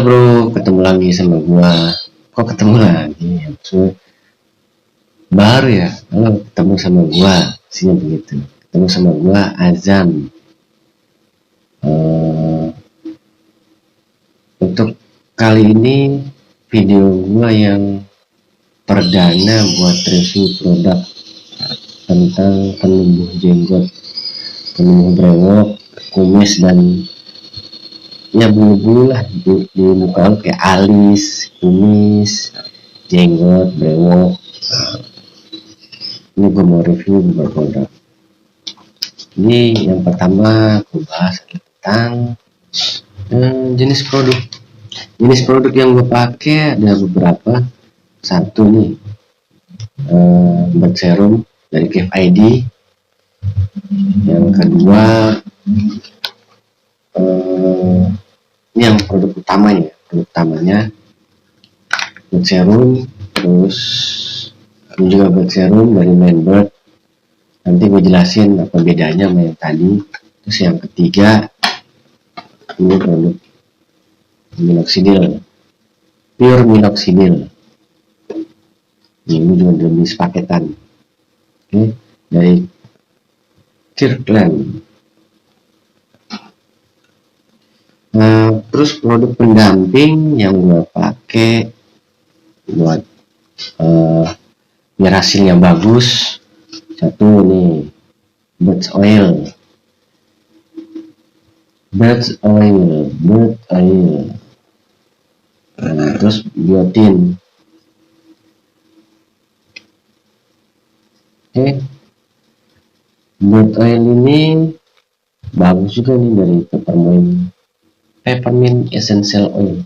bro, ketemu lagi sama gua. Kok ketemu lagi? Maksudnya baru ya? Halo, ketemu sama gua. Sini begitu. Ketemu sama gua Azam. Eh, untuk kali ini video gua yang perdana buat review produk tentang penumbuh jenggot, penumbuh brewok, kumis dan ya bulu-bulu lah di muka lu kayak alis, kumis, jenggot, brewok. Ini gue mau review beberapa produk. Ini yang pertama gue bahas tentang jenis produk. Jenis produk yang gue pakai ada beberapa. Satu nih Bird Serum dari Cave ID. Yang kedua ini yang produk utamanya. Produk utamanya Bird Serum, terus ini juga Bird Serum dari Mainbird. Nanti gue jelasin apa bedanya sama yang tadi. Terus yang ketiga ini produk minoxidil, pure minoxidil. Ini juga udah beli sepaketan. Oke, dari Kirkland. Terus produk pendamping yang gue pakai buat biar hasilnya bagus, satu nih Bird Oil. Terus biotin. Oke, Bird Oil ini bagus juga nih dari peppermint essential oil,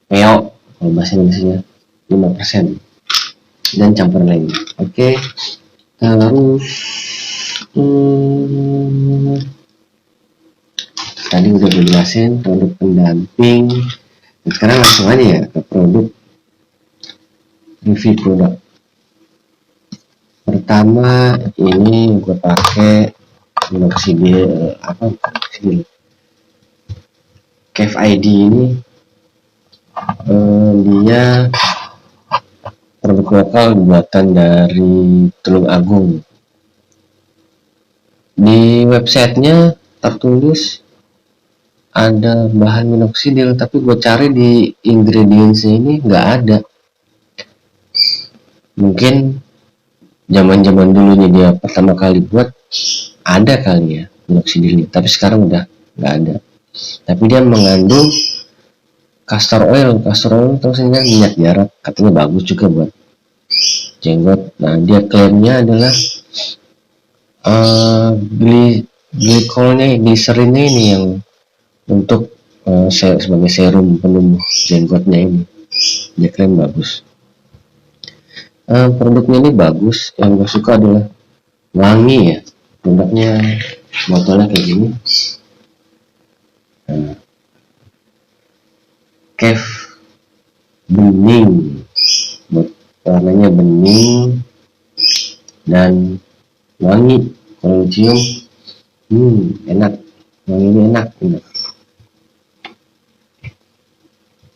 PO kalau bahasa Indonesia 5%, dan campuran lain. Oke, terus tadi udah dijelasin produk pendamping. Sekarang langsung aja ya ke produk review produk. Pertama ini gue pakai minoxidil, Cave ID ini. Dia produk lokal buatan dari Tulung Agung. Di websitenya tertulis ada bahan minoxidil, tapi gue cari di ingredientsnya ini nggak ada. Mungkin zaman dulunya dia pertama kali buat ada kali ya minoxidilnya, tapi sekarang udah nggak ada. Tapi dia mengandung castor oil terus ini minyak jarak, katanya bagus juga buat jenggot. Nah, dia klaimnya adalah gliserinnya ini yang untuk sebagai serum penumbuh jenggotnya ini. Dia klaim bagus. Produknya ini bagus. Yang gue suka adalah wangi ya. Produknya botolnya kayak gini. Cave bening, warnanya bening dan wangi. Kalau cium enak, wanginya enak.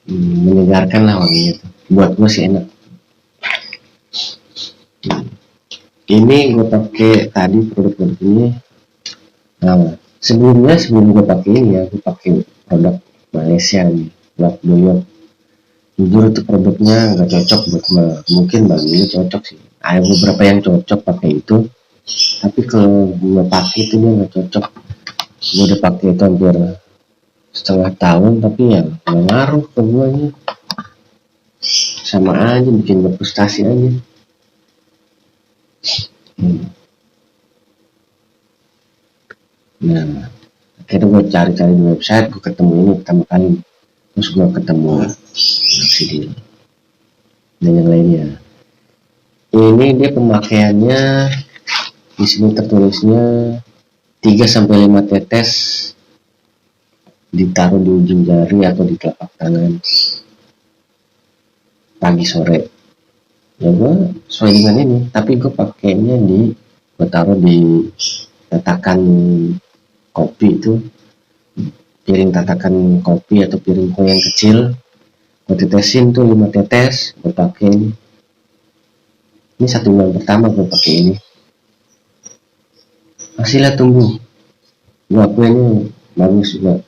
Menyegarkan lah wanginya tuh. Buat gue sih enak. Ini gue pakai tadi produk ini. Nah, sebelum gue pakai ini ya, gue pakai produk Malaysia nih, Black Doyok. Jujur itu produknya nggak cocok buat gue. Mungkin bagi ini cocok sih. Ada beberapa yang cocok pakai itu, tapi kalau gue pakai itu dia nggak cocok. Gue udah pakai itu hampir setengah tahun, tapi ya nggak ngaruh ke gue nya. Sama aja, bikin gue frustasi aja. Nah, akhirnya gue cari-cari di website, gue ketemu ini pertama kali. Terus gue ketemu minoxidil dan yang lainnya. Ini dia pemakaiannya, di sini tertulisnya 3-5 tetes ditaruh di ujung jari atau di telapak tangan pagi sore. Ya gue sesuai dengan ini, tapi gue pakainya gue taruh di letakan kopi itu piring tatakan kopi atau piring kue yang kecil, gue tetesin tuh 5 tetes, gue pakai ini 1 bulan pertama gue pakai ini, hasilnya tumbuh, gue akuin bagus juga,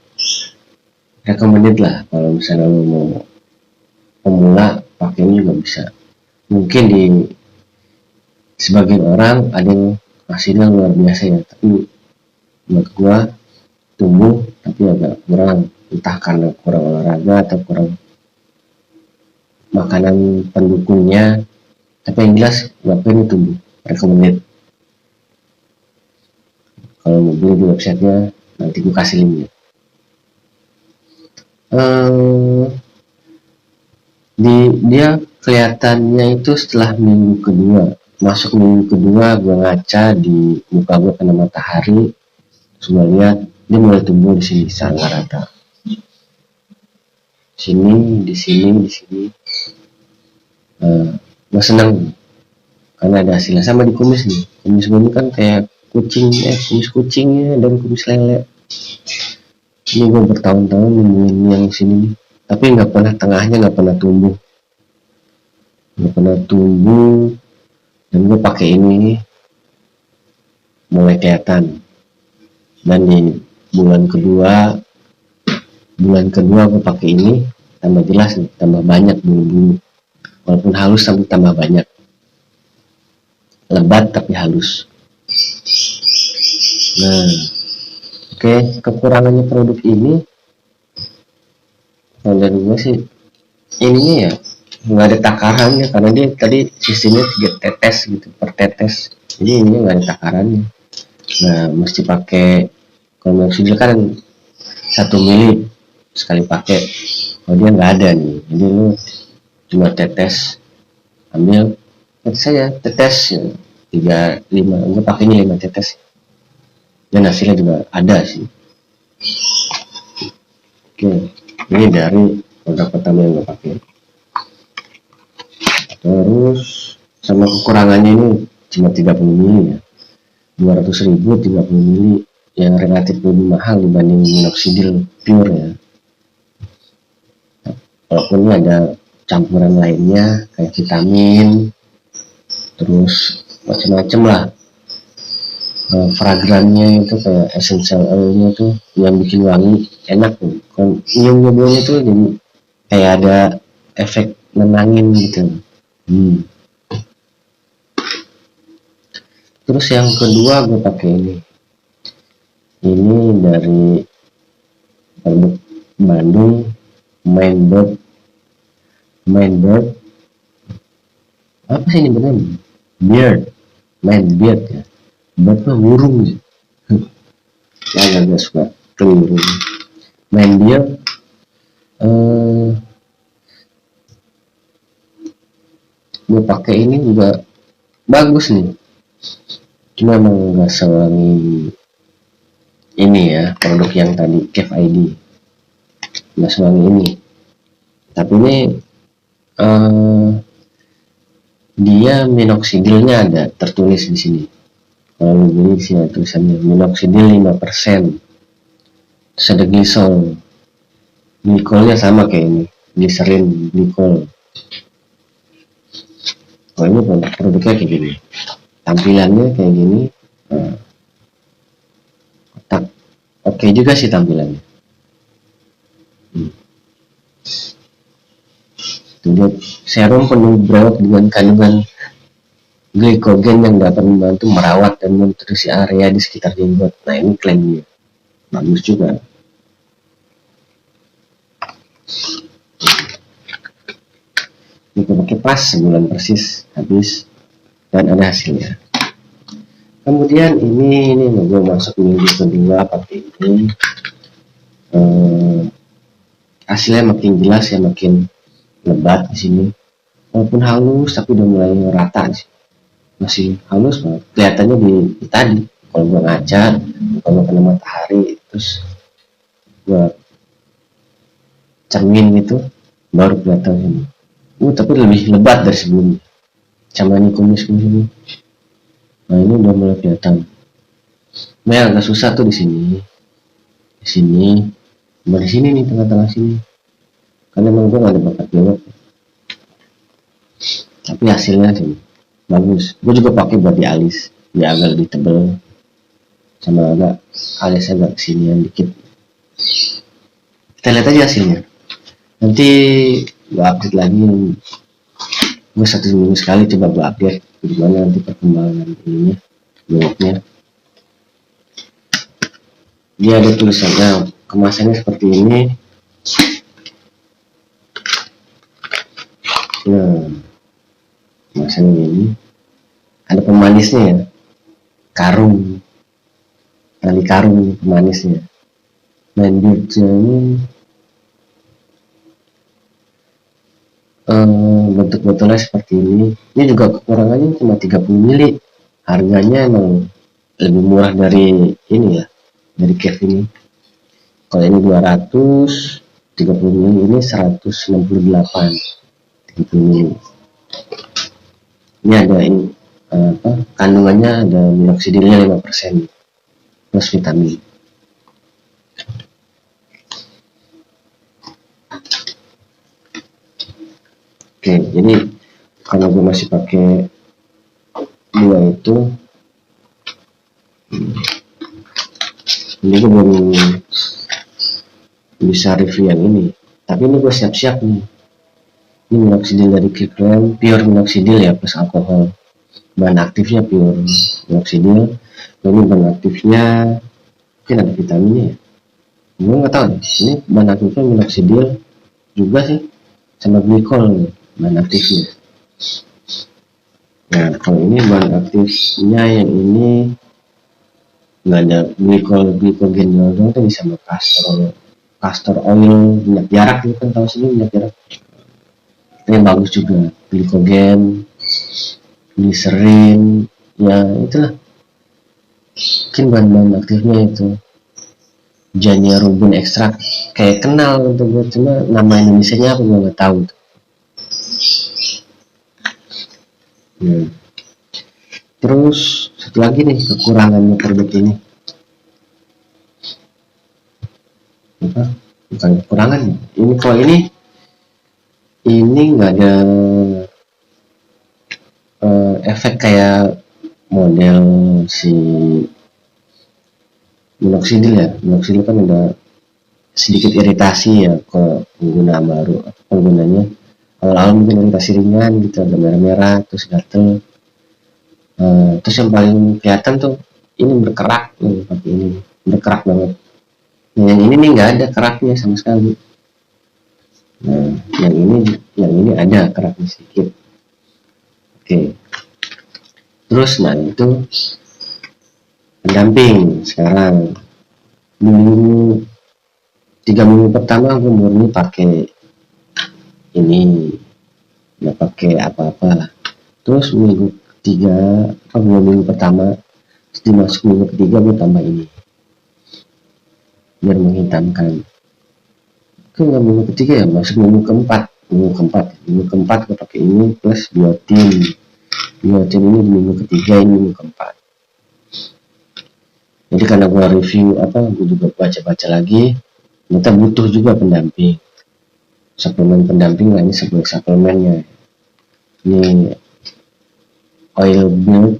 recommended lah kalau misalnya lo mau pemula pakai ini juga bisa. Mungkin di sebagian orang ada yang hasilnya luar biasa ya, tapi buat gua tumbuh tapi agak kurang, entah karena kurang olahraga atau kurang makanan pendukungnya, tapi yang jelas gua ini tumbuh, recommended. Kalau mau beli di websitenya nanti gua kasih linknya. Dia kelihatannya itu setelah minggu kedua, masuk minggu kedua gue ngaca di muka gue kena matahari, terus gue lihat dia mulai tumbuh di sini sangat rata, di sini. Gue senang karena ada hasilnya. Sama di kumis nih, kumis gue ini kan kayak kumis kucingnya dan kumis lele. Ini gue bertahun-tahun nemuin yang sini nih, tapi nggak pernah, tengahnya nggak pernah tumbuh, dan gue pakai ini mulai kelihatan. Dan di bulan kedua gue pakai ini tambah jelas nih, tambah banyak bulu-bulu, walaupun halus tapi tambah banyak, lebat tapi halus. Nah, oke, kekurangannya produk ini kalau dari gue sih ininya ya nggak ada takarannya, karena dia tadi sistemnya 3 tetes gitu per tetes, jadi ini nggak ada takarannya. Nah, mesti pakai, kalau minoxidil kan 1 mili sekali pakai, kalau dia nggak ada nih, jadi lu cuma tetes, ambil saya tetes 3-5, gue pakai ini 5 tetes, dan hasilnya juga ada sih. Oke, ini dari produk pertama yang gue pakai. Terus sama kekurangannya ini cuma 30 mili ya, 200.000 30 mili, yang relatif lebih mahal dibanding minoxidil pure ya. Walaupun ini ada campuran lainnya kayak vitamin, terus macam-macam lah. Fragrannya itu kayak essential oilnya tuh yang bikin wangi enak tuh. Kalau nyium-nyiumnya tuh jadi kayak ada efek nenangin gitu. Terus yang kedua gue pakai ini dari produk Bandung, Mindbird, apa sih ini bener? Mindbird ya, bird mah burung sih. Ya agak suka keliru. Mindbird gue pakai ini juga bagus nih, cuma emang nggak sewangi ini ya, produk yang tadi Cave ID nggak sewangi ini, tapi ini dia minoxidilnya ada tertulis di sini. Kalau lu beli di sini tulisannya minoxidil 5%, terus ada glikolnya sama kayak ini, glycerin glikol. Kalau ini produknya kayak gini, tampilannya kayak gini. Oke juga sih tampilannya. Dia serum penuh berawat dengan kandungan glikogen yang dapat membantu merawat dan menutrisi area di sekitar jenggot. Nah, ini klaimnya bagus juga. Ini pakai pas sebulan persis habis dan ada hasilnya. Kemudian ini gue masuk minggu kedua pakai ini, hasilnya makin jelas ya, makin lebat di sini. Walaupun halus tapi udah mulai rata sih, masih halus banget. Kelihatannya di tadi kalau gue ngaca, kalau kena matahari terus gue cermin itu baru kelihatan ini. Tapi lebih lebat dari sebelumnya. Sama ini kumis ini. Nah, ini udah mulai kelihatan. Nah, agak susah tuh di sini. Dari sini nih, tengah-tengah sini, karena emang gue gak ada bakat bewok, tapi hasilnya sih bagus. Gue juga pakai buat di alis biar agak lebih tebel, sama agak alisnya agak kesinian dikit. Kita lihat aja hasilnya, nanti gue update lagi. Gue 1 minggu sekali coba gue update gimana nanti perkembangan ininya, bewoknya. Dia ada tulisannya, kemasannya seperti ini. Nah, kemasannya ini ada pemanisnya ya, karung, tali karung pemanisnya. Lanjutnya ini bentuk botolnya seperti ini. Ini juga kekurangannya cuma 30 mili. Harganya emang lebih murah dari ini ya, dari cave ini. Kalau ini 230 mili, ini 168 30 mili. Ini ada ini kandungannya ada minoxidilnya 5% plus vitamin. Oke, jadi kalau gue masih pakai dua itu, ini gue belum bisa review yang ini, tapi ini gue siap-siap nih. Ini minoxidil dari Kirkland, pure minoxidil ya, plus alkohol. Bahan aktifnya pure minoxidil, ini bahan aktifnya mungkin ada vitaminnya ya, gue nggak tahu deh. Ini bahan aktifnya minoxidil juga sih, sama glikol bahan aktifnya. Nah, kalau ini bahan aktifnya yang ini nggak ada glikogen doang, tuh sama castor oil, minyak jarak, itu kan tahu sih minyak jarak. Itu yang bagus juga, glikogen, gliserin, ya itulah. Mungkin bahan-bahan aktifnya itu Janya Rubin ekstrak, kayak kenal untuk gue, cuma nama Indonesianya aku nggak tahu tuh. Terus satu lagi nih kekurangannya produk ini, apa? Bukan kekurangan ini, kalau ini nggak ada efek kayak model si minoxidil ya. Minoxidil kan ada sedikit iritasi ya ke pengguna baru, penggunanya awal-awal mungkin iritasi ringan gitu, ada merah-merah terus gatel. Terus yang paling kelihatan tuh ini berkerak nih, pakai ini berkerak banget. Nah, yang ini nih nggak ada keraknya sama sekali. Nah, yang ini ada keraknya sedikit. Oke. Terus nah itu pendamping. Sekarang minggu 3 minggu pertama gue murni pakai ini, nggak pakai apa-apa. Terus minggu 2 minggu pertama, setelah masuk minggu ketiga gue tambah ini biar menghitamkan. Ke minggu ketiga ya, masuk minggu keempat gue pakai ini plus biotin ini di minggu ketiga, ini minggu keempat. Jadi karena gue review gue juga baca-baca lagi, kita butuh juga pendamping, suplemen pendamping. Lah ini sebagai suplemennya, ini oil build,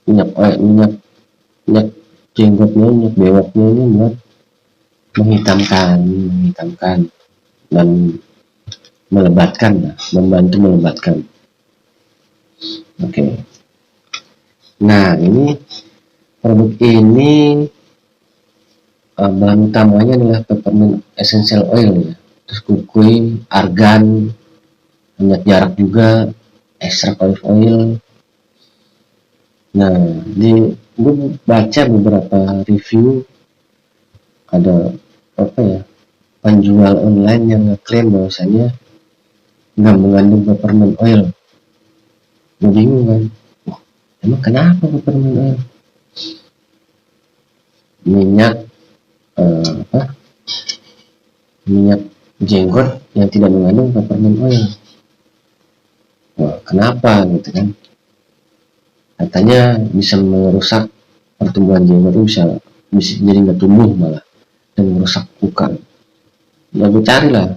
minyak jenggotnya, minyak bewoknya ini buat menghitamkan dan melebatkan, membantu melebatkan. Oke. Nah, ini produk ini bahan utamanya adalah peppermint essential oil ya, terus kukui, argan, minyak jarak juga, ekstrak olive oil. Nah, gue baca beberapa review, ada penjual online yang ngeklaim bahwasanya nggak mengandung peppermint oil. Gue bingung kan, emang kenapa peppermint oil? Minyak minyak jenggot yang tidak mengandung peppermint oil. Wah, kenapa gitu kan? Katanya bisa merusak pertumbuhan jenggot, bisa jadi nggak tumbuh malah dan merusak muka. Ya gue cari lah,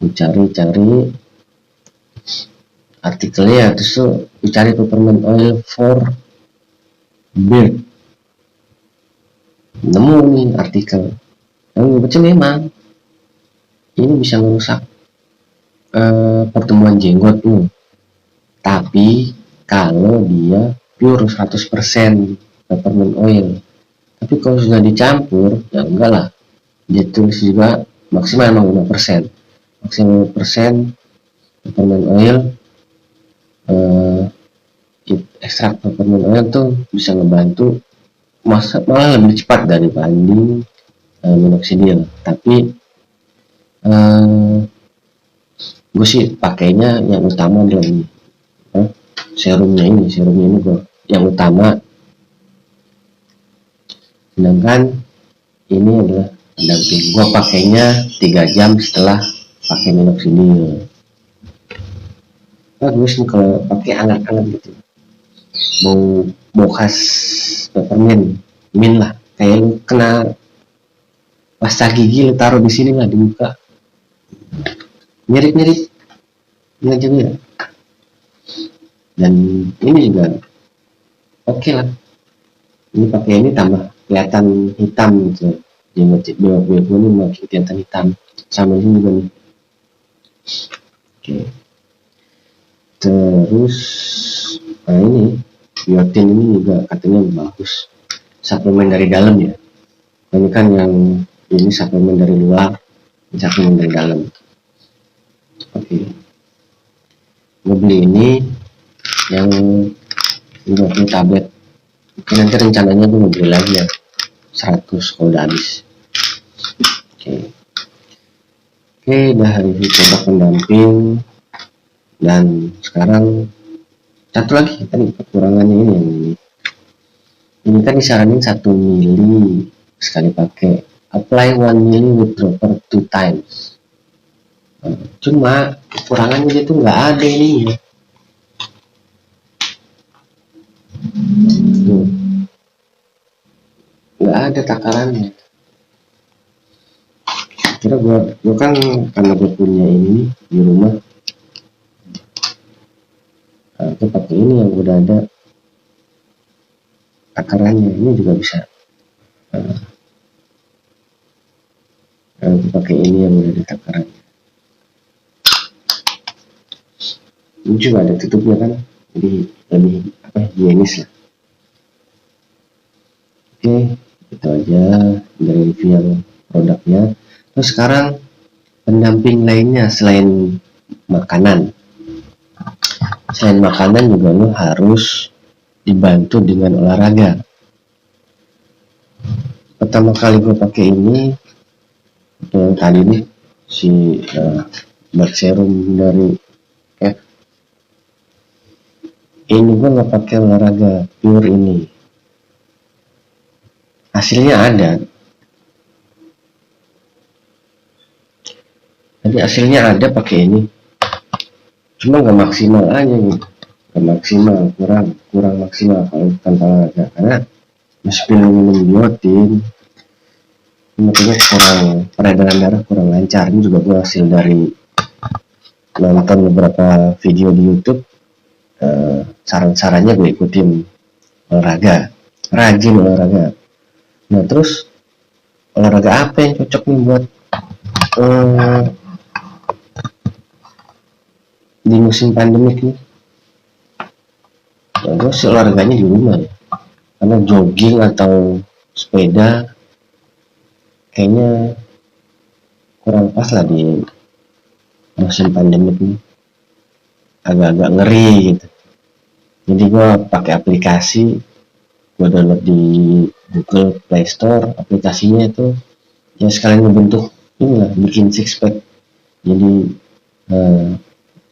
gue cari artikelnya, terus tuh gue cari peppermint oil for beard, nemu nih artikel yang gue baca memang ini bisa merusak pertumbuhan jenggot tuh, tapi kalau dia pure 100% peppermint oil. Tapi kalau sudah dicampur ya enggak lah, dia tulis juga maksimal emang 5%, maksimal 5% peppermint oil. Ekstrak peppermint oil tuh bisa ngebantu malah lebih cepat dibanding minoxidil. Tapi gue sih pakainya yang utama adalah ini, serumnya ini gue yang utama, sedangkan ini adalah pendamping. Gue pakainya 3 jam setelah pakai minoxidil. Bagus nih kalau pakai anget-anget gitu, bau khas peppermint mint lah, kayak lu kena pasta gigi lu taruh di sini lah di muka, mirip-mirip nggak juga ya. Dan ini juga oke lah, ini pakai ini tambah kelihatan hitam gitu, jenggot ini makin kelihatan hitam, sama ini juga nih. Oke. Terus ini biotin ini juga katanya bagus, suplemen dari dalam ya. Ini kan yang ini suplemen dari luar, suplemen dari dalam. Oke. Gue beli ini yang 50 tablet. Mungkin nanti rencananya gue mau beli lagi ya 100 kalau udah habis. Oke, udah review produk pendamping. Dan sekarang satu lagi tadi kekurangannya ini, yang ini kan disaranin 1 mili sekali pakai, apply 1 mili with dropper 2 times. Cuma kekurangannya dia tuh nggak ada ininya. Nggak ada takarannya. Kira gue kan karena gue punya ini di rumah, aku pakai ini yang udah ada takarannya. Ini juga bisa aku pakai ini yang udah ada takarannya. Ini juga ada tutupnya kan, jadi lebih higienis lah. Oke, itu aja dari review yang produknya. Terus sekarang pendamping lainnya selain makanan. Selain makanan juga lo harus dibantu dengan olahraga. Pertama kali gue pakai ini, yang tadi nih si Black Serum dari F. Ini gue nggak pakai olahraga, pure ini. Hasilnya ada. Jadi hasilnya ada pakai ini. Cuma nggak maksimal aja gitu. Nggak maksimal, kurang maksimal kalau tanpa olahraga. Karena meskipun minum biotin, makanya kurang, peredaran darah kurang lancar. Ini juga gue hasil dari nonton beberapa video di YouTube. Saran-sarannya gue ikutin olahraga, rajin olahraga. Nah terus olahraga apa yang cocok nih buat di musim pandemik nih? Ya gue sih olahraganya di rumah ya, karena jogging atau sepeda kayaknya kurang pas lah di musim pandemik nih, agak-agak ngeri gitu. Jadi gue pakai aplikasi, gue download di Google Play Store. Aplikasinya itu ya sekalian ngebentuk inilah, bikin six pack. Jadi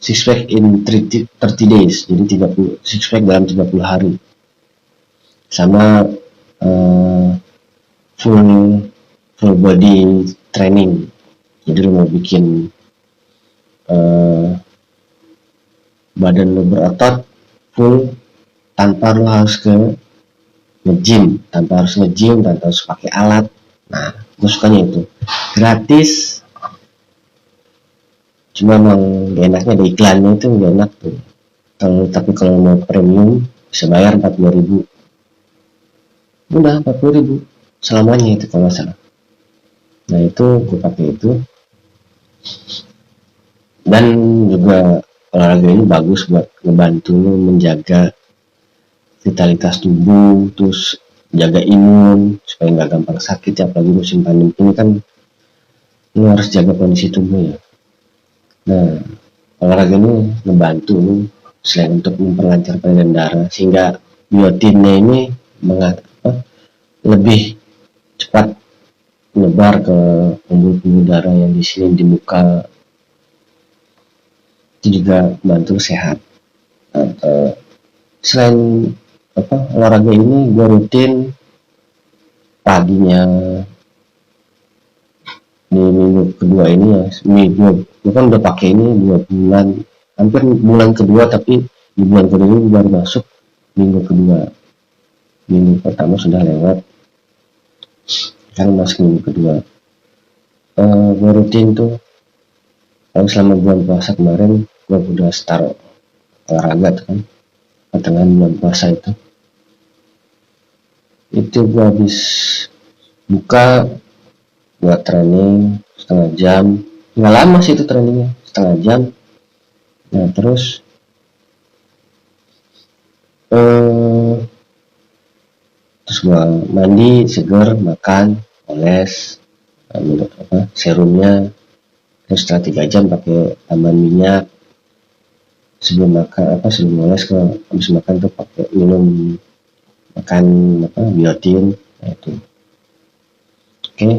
six pack in 30 days, jadi 30 six pack dalam 30 hari, sama full body training. Jadi lo mau bikin badan lo berotot full tanpa lo harus nge-gym, tanpa harus pakai alat. Nah gue sukanya itu gratis, Cuma emang gak enaknya ada iklannya, itu gak enak tuh. Tapi kalau mau premium bisa bayar 40.000, udah 40.000 selamanya itu kalau nggak salah. Nah itu gue pakai itu. Dan juga olahraga ini bagus buat ngebantu lu menjaga vitalitas tubuh, terus jaga imun supaya nggak gampang sakit ya, apalagi musim pandemi ini kan lu harus jaga kondisi tubuh ya. Nah olahraga ini ngebantu lu selain untuk memperlancar peredaran darah, sehingga biotinnya ini lebih cepat menyebar ke pembuluh-pembuluh darah yang di sini di muka, itu juga bantu sehat. Selain olahraga ini gue rutin paginya di minggu kedua ini ya, minggu gue kan udah pakai ini 2 bulan, hampir bulan kedua, tapi di bulan kedua ini baru masuk minggu kedua. Minggu pertama sudah lewat, kan masuk minggu kedua. Gue rutin tuh kalau selama bulan puasa kemarin gue udah start olahraga tuh kan, pertengahan bulan puasa itu gue habis buka buat training setengah jam, nggak lama sih itu trainingnya, setengah jam. Nah terus gua mandi seger, makan, oles, serumnya, terus setelah 3 jam pakai tambahan minyak. Sebelum makan sebelum oles ke habis makan tuh pakai minum makan biotin. Nah, itu oke.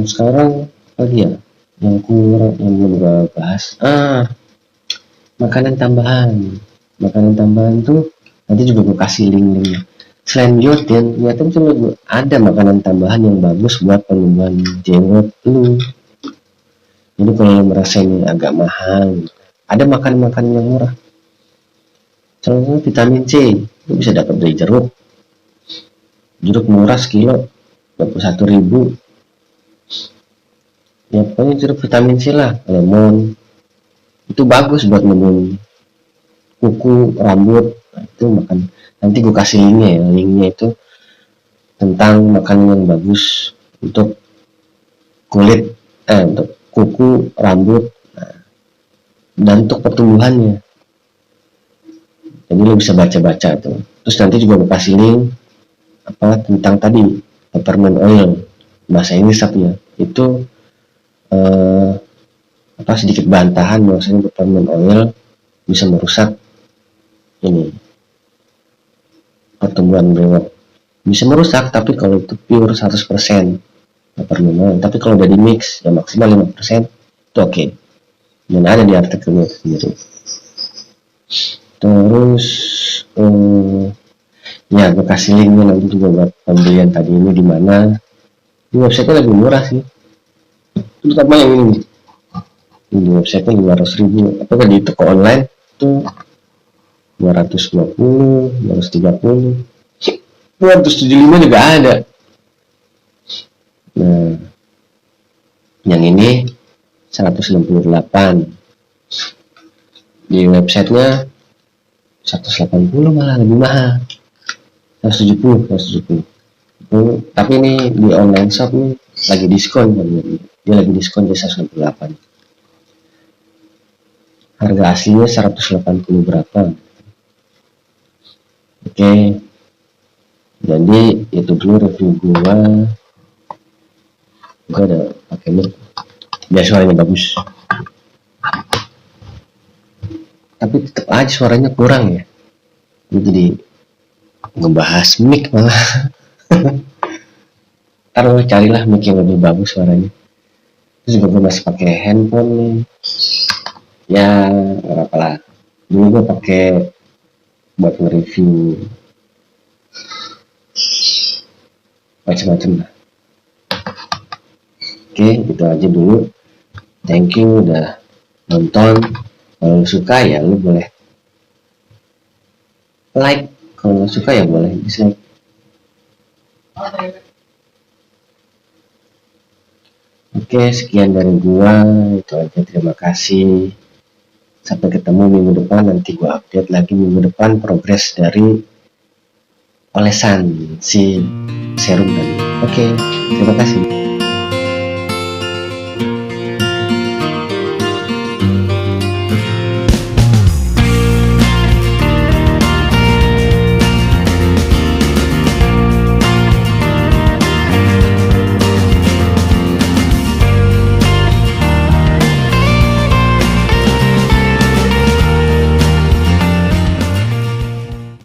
Sekarang lagi ya yang kurang yang belum gua bahas, makanan tambahan tuh nanti juga gue kasih link-linknya. Selain biotin, ternyata cuma ada makanan tambahan yang bagus buat penumbuhan jenggot lu. Jadi kalau lo merasa ini agak mahal, ada makanan yang murah. Contohnya vitamin C, lu bisa dapat dari jeruk. Jeruk murah sekilo 21.000. Ya pokoknya jeruk vitamin C lah, lemon. Itu bagus buat menumbuh kuku, rambut. Nah, itu makan. Nanti gue kasih linknya ya, linknya itu tentang makanan yang bagus untuk kulit, untuk kuku, rambut, dan untuk pertumbuhannya. Jadi lo bisa baca-baca tuh. Terus nanti juga gue kasih link tentang tadi peppermint oil, bahasa Inggris tapi ya itu sedikit bantahan bahwasanya peppermint oil bisa merusak ini pertumbuhan brewok. Bisa merusak, tapi kalau itu pure 100% peppermint oil. Tapi kalau udah di mix ya maksimal 5% itu oke. Dan ada di artikelnya sendiri. Terus ya gue kasih linknya nanti juga buat pembelian tadi ini, di mana di website lebih murah sih, terutama yang ini nih. Di website 500.000, apakah di toko online tuh 220, 230, 275 juga ada. Nah yang ini 168, di websitenya 180, malah lebih mahal, 170. Tapi ini di online shop nih lagi diskon, dia lagi diskon di 168. Harga aslinya 180 berapa. Oke, jadi itu dulu review gua ada pakai mic biar suaranya bagus, tapi tetap aja suaranya kurang ya. Jadi ngebahas mic malah. Ntar lo carilah mic yang lebih bagus suaranya. Terus juga gue masih pakai handphone nih, ya nggak apa-apa lah. Dulu gue pakai buat nge-review macam-macam lah. Oke, gitu aja dulu. Thank you udah nonton. Kalau suka ya lu boleh like, kalau nggak suka ya boleh dislike. Oke, sekian dari gua, itu aja, terima kasih. Sampai ketemu minggu depan, nanti gua update lagi minggu depan progres dari olesan si serum tadi. Oke, terima kasih.